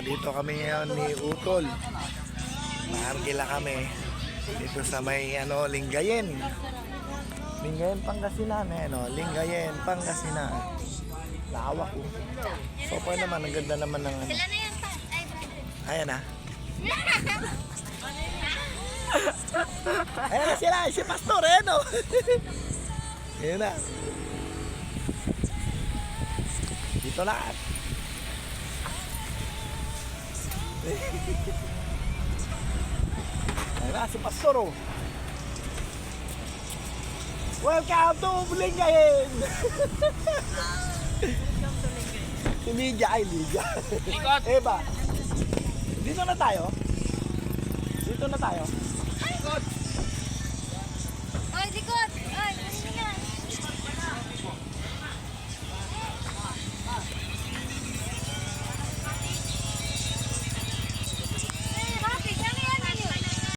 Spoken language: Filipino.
Dito kami ngayon ni Utol. Maarkila kami dito sa may Lingayen. Lingayen, Pangasinan. Lingayen, Pangasinan. Lawak ko. So far naman, ang ganda naman ng Sila na yan pa. Ay, brother. Ayan na. Ayan na sila, si Pastor, ayan o. Ayan na. Dito na. Ayan na, si Pastor o. Welcome to Lingayen. Si Lydia ay Lydia. Likod! Eva. Dito na tayo. Dito na tayo. Likod!